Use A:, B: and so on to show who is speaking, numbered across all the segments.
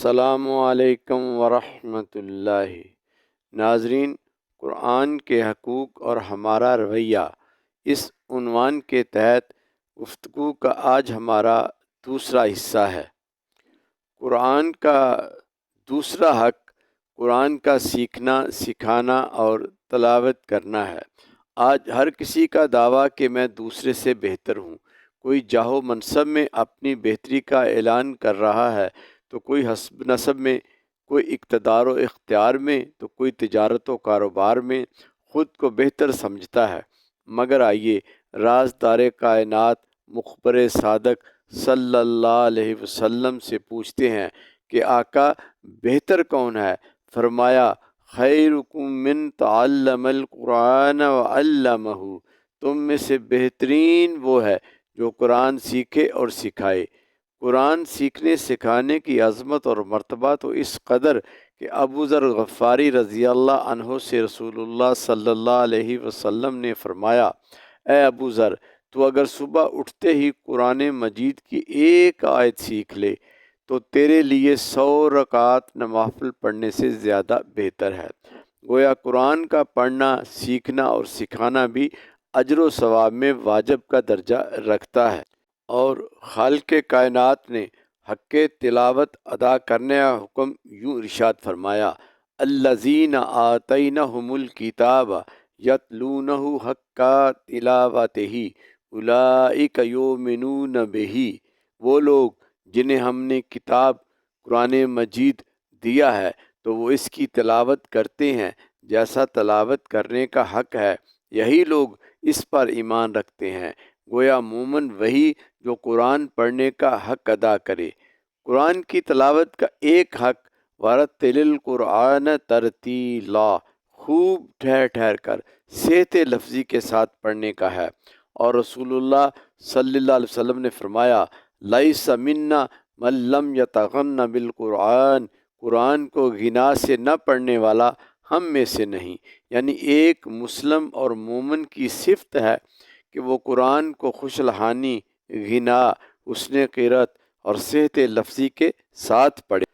A: السلام علیکم ورحمۃ اللہ۔ ناظرین، قرآن کے حقوق اور ہمارا رویہ، اس عنوان کے تحت گفتگو کا آج ہمارا دوسرا حصہ ہے۔ قرآن کا دوسرا حق قرآن کا سیکھنا، سکھانا اور تلاوت کرنا ہے۔ آج ہر کسی کا دعویٰ کہ میں دوسرے سے بہتر ہوں۔ کوئی جاہ و منصب میں اپنی بہتری کا اعلان کر رہا ہے، تو کوئی حسب نسب میں، کوئی اقتدار و اختیار میں، تو کوئی تجارت و کاروبار میں خود کو بہتر سمجھتا ہے۔ مگر آئیے رازدار کائنات مخبر صادق صلی اللہ علیہ وسلم سے پوچھتے ہیں کہ آقا بہتر کون ہے؟ فرمایا، خیرکم من تعلم القرآن وعلمہ، تم میں سے بہترین وہ ہے جو قرآن سیکھے اور سکھائے۔ قرآن سیکھنے سکھانے کی عظمت اور مرتبہ تو اس قدر کہ ابو ذر غفاری رضی اللہ عنہ سے رسول اللہ صلی اللہ علیہ وسلم نے فرمایا، اے ابو ذر، تو اگر صبح اٹھتے ہی قرآن مجید کی ایک آیت سیکھ لے تو تیرے لیے 100 رکعت نوافل پڑھنے سے زیادہ بہتر ہے۔ گویا قرآن کا پڑھنا، سیکھنا اور سکھانا بھی اجر و ثواب میں واجب کا درجہ رکھتا ہے، اور خالق کائنات نے حق تلاوت ادا کرنے کا حکم یوں ارشاد فرمایا، الذین آتینہم الکتاب یتلونہ حق تلاوتہ اولئک یؤمنون بہ، وہ لوگ جنہیں ہم نے کتاب قرآن مجید دیا ہے تو وہ اس کی تلاوت کرتے ہیں جیسا تلاوت کرنے کا حق ہے، یہی لوگ اس پر ایمان رکھتے ہیں۔ گویا مومن وہی جو قرآن پڑھنے کا حق ادا کرے۔ قرآن کی تلاوت کا ایک حق ورتل القرآن ترتیلا، خوب ٹھہر ٹھہر کر صحت لفظی کے ساتھ پڑھنے کا ہے، اور رسول اللہ صلی اللہ علیہ وسلم نے فرمایا، لیس منا من لم یتغن بالقرآن، قرآن کو غنا سے نہ پڑھنے والا ہم میں سے نہیں۔ یعنی ایک مسلم اور مومن کی صفت ہے کہ وہ قرآن کو خوش لحانی، غنا، حسن قرأت اور صحت لفظی کے ساتھ پڑھے۔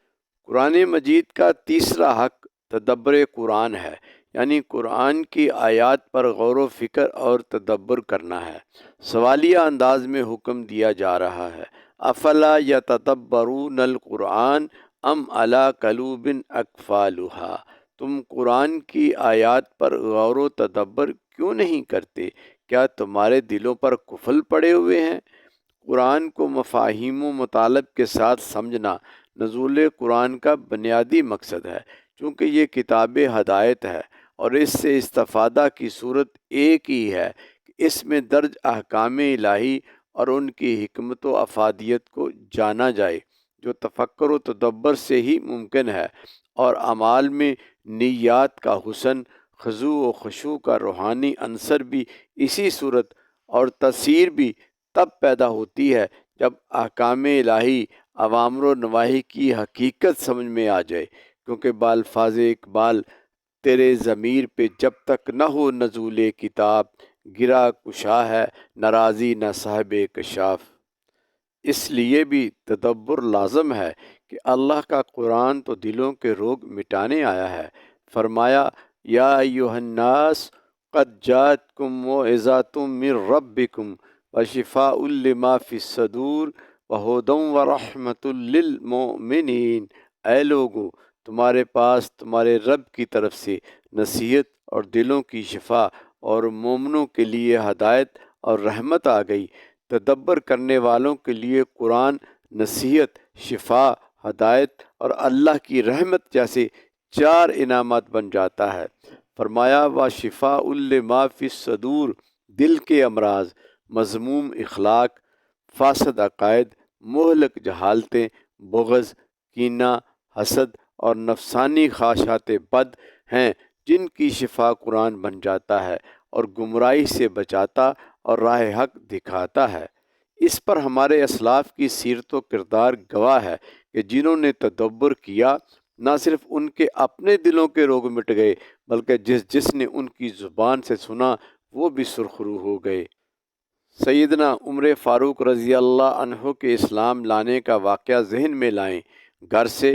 A: قرآن مجید کا تیسرا حق تدبر قرآن ہے، یعنی قرآن کی آیات پر غور و فکر اور تدبر کرنا ہے۔ سوالیہ انداز میں حکم دیا جا رہا ہے، افلا یتدبرون القرآن ام علی قلوب اقفالھا، تم قرآن کی آیات پر غور و تدبر کیوں نہیں کرتے؟ کیا تمہارے دلوں پر قفل پڑے ہوئے ہیں؟ قرآن کو مفاہیم و مطالب کے ساتھ سمجھنا نزول قرآن کا بنیادی مقصد ہے، چونکہ یہ کتاب ہدایت ہے، اور اس سے استفادہ کی صورت ایک ہی ہے کہ اس میں درج احکام الہی اور ان کی حکمت و افادیت کو جانا جائے، جو تفکر و تدبر سے ہی ممکن ہے، اور اعمال میں نیات کا حسن، خضوع و خشوع کا روحانی عنصر بھی اسی صورت اور تاثیر بھی تب پیدا ہوتی ہے جب احکام الہی، اوامر و نواہی کی حقیقت سمجھ میں آ جائے، کیونکہ بالفاظ اقبال، تیرے ضمیر پہ جب تک نہ ہو نزول کتاب، گرا کشا ہے ناراضی نہ صاحب کشاف۔ اس لیے بھی تدبر لازم ہے کہ اللہ کا قرآن تو دلوں کے روگ مٹانے آیا ہے۔ فرمایا، یا ایھا الناس قد جاءتکم موعظۃ من ربکم وشفاء لما فی الصدور وہدی ورحمۃ للمؤمنین، اے لوگو، تمہارے پاس تمہارے رب کی طرف سے نصیحت اور دلوں کی شفا اور مومنوں کے لیے ہدایت اور رحمت آ گئی۔ تدبر کرنے والوں کے لیے قرآن نصیحت، شفا، ہدایت اور اللہ کی رحمت جیسے 4 انعامات بن جاتا ہے۔ فرمایا، وشفاء لما فی الصدور، دل کے امراض، مذموم اخلاق، فاسد عقائد، مہلک جہالتیں، بغض، کینہ، حسد اور نفسانی خواہشات بد ہیں، جن کی شفا قرآن بن جاتا ہے اور گمراہی سے بچاتا اور راہ حق دکھاتا ہے۔ اس پر ہمارے اسلاف کی سیرت و کردار گواہ ہے کہ جنہوں نے تدبر کیا، نہ صرف ان کے اپنے دلوں کے روگ مٹ گئے، بلکہ جس نے ان کی زبان سے سنا وہ بھی سرخرو ہو گئے۔ سیدنا عمر فاروق رضی اللہ عنہ کے اسلام لانے کا واقعہ ذہن میں لائیں۔ گھر سے